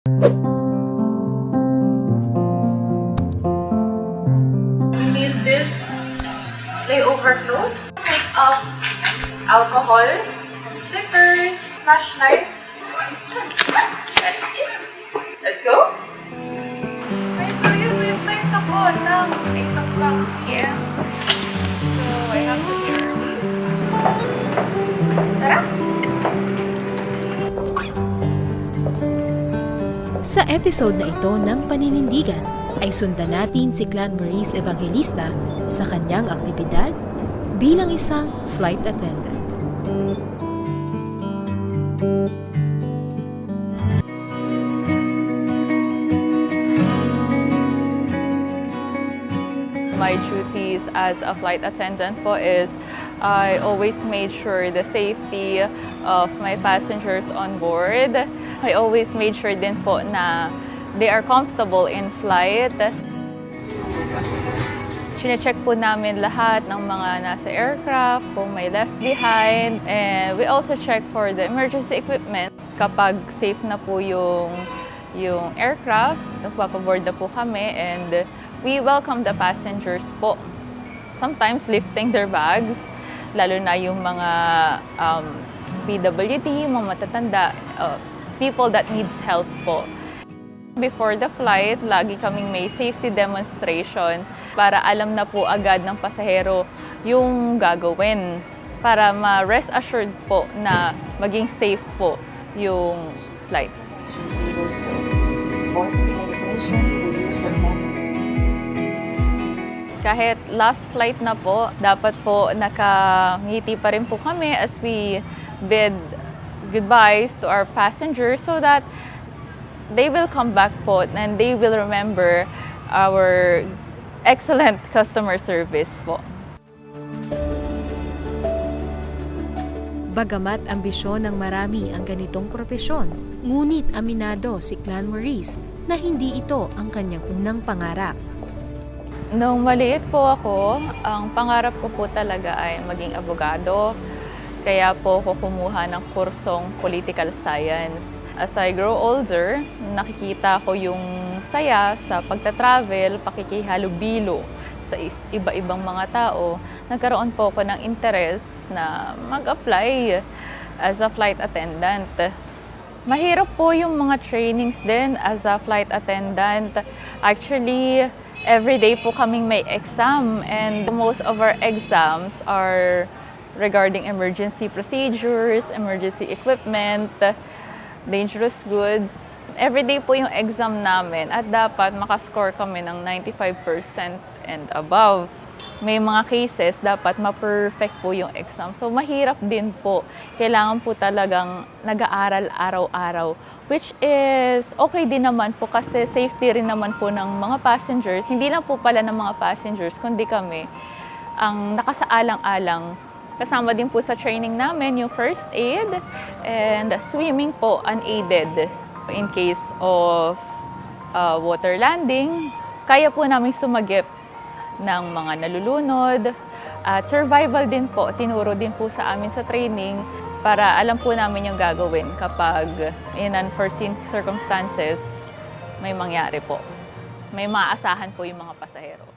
We need this layover clothes, makeup, alcohol, some stickers, flashlight. That's it. Let's go! Okay, so yun, may flight ako ng 8 o'clock p.m. So, I have to be early. Tara! Sa episode na ito ng Paninindigan ay sundan natin si Clan Maurice Evangelista sa kanyang aktibidad bilang isang flight attendant. My duties as a flight attendant po is I always made sure the safety of my passengers on board. I always made sure din po na they are comfortable in flight. Chine-check po namin lahat ng mga nasa aircraft, kung may left behind. And we also check for the emergency equipment. Kapag safe na po yung aircraft, nagpapaboard na po kami and we welcome the passengers po. Sometimes lifting their bags, lalo na yung mga PWD, mga matatanda, people that needs help po. Before the flight, lagi kaming may safety demonstration para alam na po agad ng pasahero yung gagawin para ma-rest assured po na maging safe po yung flight. Kahit last flight na po, dapat po nakangiti pa rin po kami as we bid goodbyes to our passengers so that they will come back po and they will remember our excellent customer service po. Bagamat ambisyon ng marami ang ganitong propesyon, ngunit aminado si Clan Maurice na hindi ito ang kanyang unang pangarap. Nung maliit po ako, ang pangarap ko po talaga ay maging abogado. Kaya po ako kumuha ng kursong political science. As I grow older, nakikita ko yung saya sa pagta-travel, pakikihalubilo sa iba-ibang mga tao. Nagkaroon po ako ng interest na mag-apply as a flight attendant. Mahirap po yung mga trainings din as a flight attendant. Actually, every day po kaming may exam and most of our exams are regarding emergency procedures, emergency equipment, dangerous goods. Every day po yung exam namin at dapat makascore kami ng 95% and above. May mga cases dapat ma-perfect po yung exam. So mahirap din po. Kailangan po talagang nag-aaral araw-araw. Which is okay din naman po kasi safety rin naman po ng mga passengers. Hindi lang po pala ng mga passengers, kundi kami ang nakasaalang-alang. Kasama din po sa training namin yung first aid and swimming po unaided. In case of water landing, kaya po namin sumagip ng mga nalulunod. At survival din po, tinuro din po sa amin sa training para alam po namin yung gagawin kapag in unforeseen circumstances may mangyari po. May maasahan po yung mga pasahero.